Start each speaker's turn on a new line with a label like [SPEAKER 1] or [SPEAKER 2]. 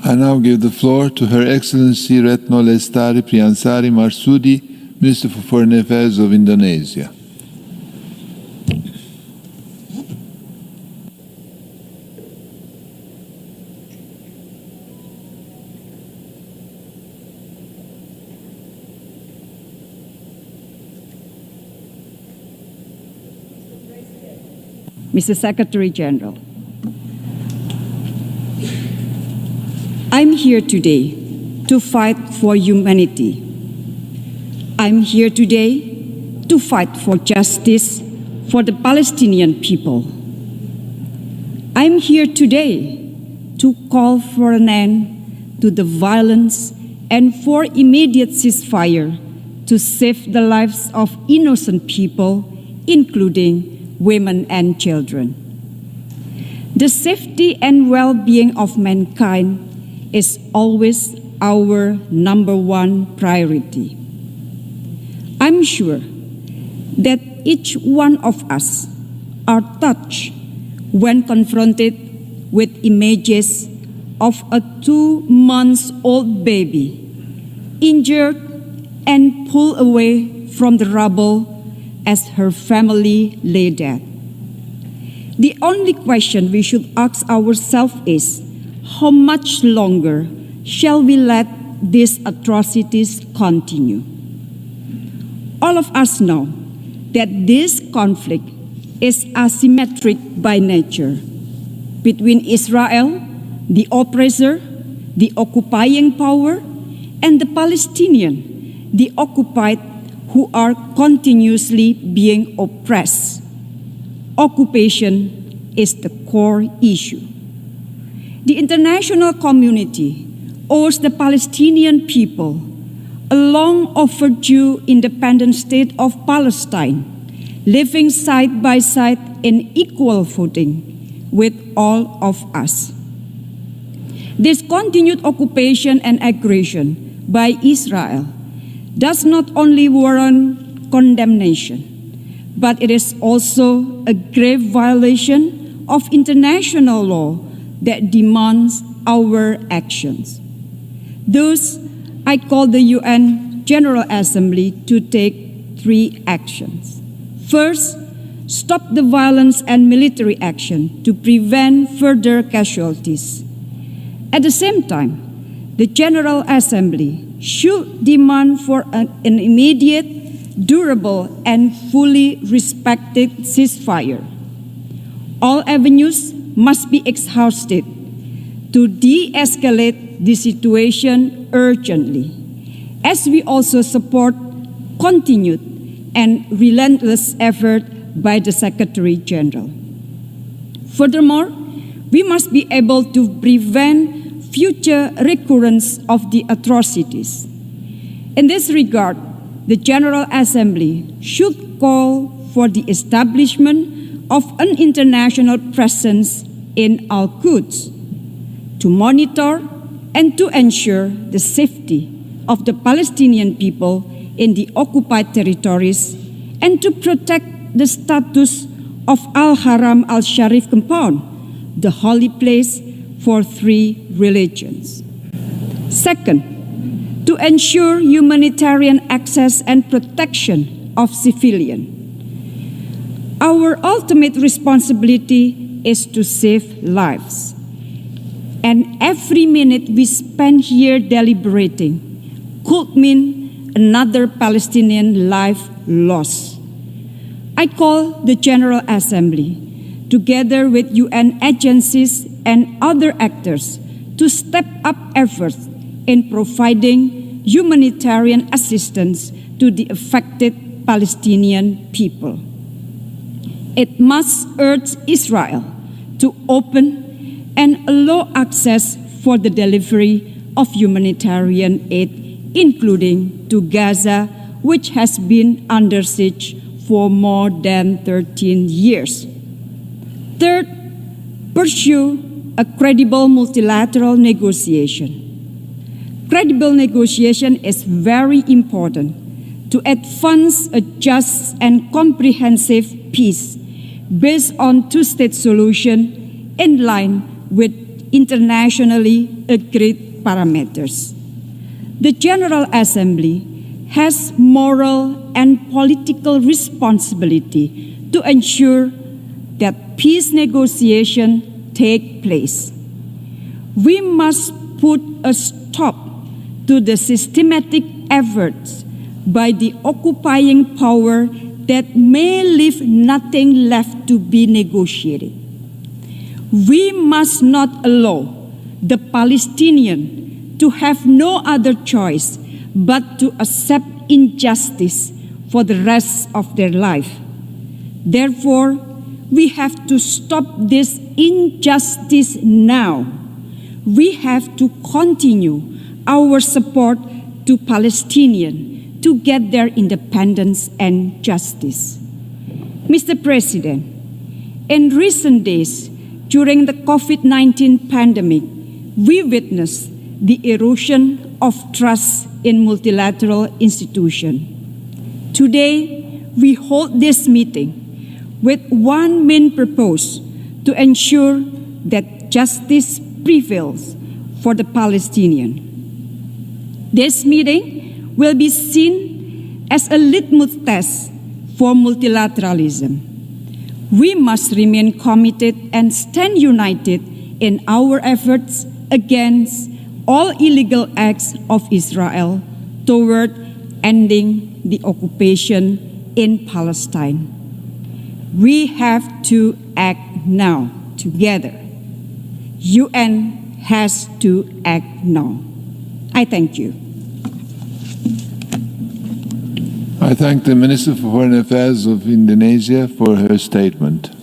[SPEAKER 1] I now give the floor to Her Excellency Retno Lestari Priyansari Marsudi, Minister for Foreign Affairs of Indonesia.
[SPEAKER 2] Mr. Secretary General, I'm here today to fight for humanity. I'm here today to fight for justice for the Palestinian people. I'm here today to call for an end to the violence and for immediate ceasefire to save the lives of innocent people, including women and children. The safety and well-being of mankind is always our #1 priority. I'm sure that each one of us are touched when confronted with images of a 2-month-old baby injured and pulled away from the rubble as her family lay dead. The only question we should ask ourselves is, how much longer shall we let these atrocities continue? All of us know that this conflict is asymmetric by nature between Israel, the oppressor, the occupying power, and the Palestinian, the occupied, who are continuously being oppressed. Occupation is the core issue. The international community owes the Palestinian people a long overdue independent state of Palestine, living side by side in equal footing with all of us. This continued occupation and aggression by Israel does not only warrant condemnation, but it is also a grave violation of international law that demands our actions. Thus, I call the UN General Assembly to take 3 actions. First, stop the violence and military action to prevent further casualties. At the same time, the General Assembly should demand for an immediate, durable, and fully respected ceasefire. All avenues must be exhausted to de-escalate the situation urgently, as we also support continued and relentless effort by the Secretary General. Furthermore, we must be able to prevent future recurrence of the atrocities. In this regard, the General Assembly should call for the establishment of an international presence in Al-Quds to monitor and to ensure the safety of the Palestinian people in the occupied territories and to protect the status of Al-Haram Al-Sharif compound, the holy place for 3 religions. Second, to ensure humanitarian access and protection of civilians. Our ultimate responsibility is to save lives. And every minute we spend here deliberating could mean another Palestinian life lost. I call the General Assembly, together with UN agencies and other actors, to step up efforts in providing humanitarian assistance to the affected Palestinian people. It must urge Israel to open and allow access for the delivery of humanitarian aid, including to Gaza, which has been under siege for more than 13 years. Third, pursue a credible multilateral negotiation. Credible negotiation is very important to advance a just and comprehensive peace based on 2-state solution in line with internationally agreed parameters. The General Assembly has moral and political responsibility to ensure that peace negotiations take place. We must put a stop to the systematic efforts by the occupying power that may leave nothing left to be negotiated. We must not allow the Palestinians to have no other choice but to accept injustice for the rest of their life. Therefore, we have to stop this injustice now. We have to continue our support to Palestinians to get their independence and justice. Mr. President, in recent days, during the COVID-19 pandemic, we witnessed the erosion of trust in multilateral institutions. Today, we hold this meeting with one main purpose: to ensure that justice prevails for the Palestinians. This meeting will be seen as a litmus test for multilateralism. We must remain committed and stand united in our efforts against all illegal acts of Israel toward ending the occupation in Palestine. We have to act now together. UN has to act now. I thank you.
[SPEAKER 1] I thank the Minister for Foreign Affairs of Indonesia for her statement.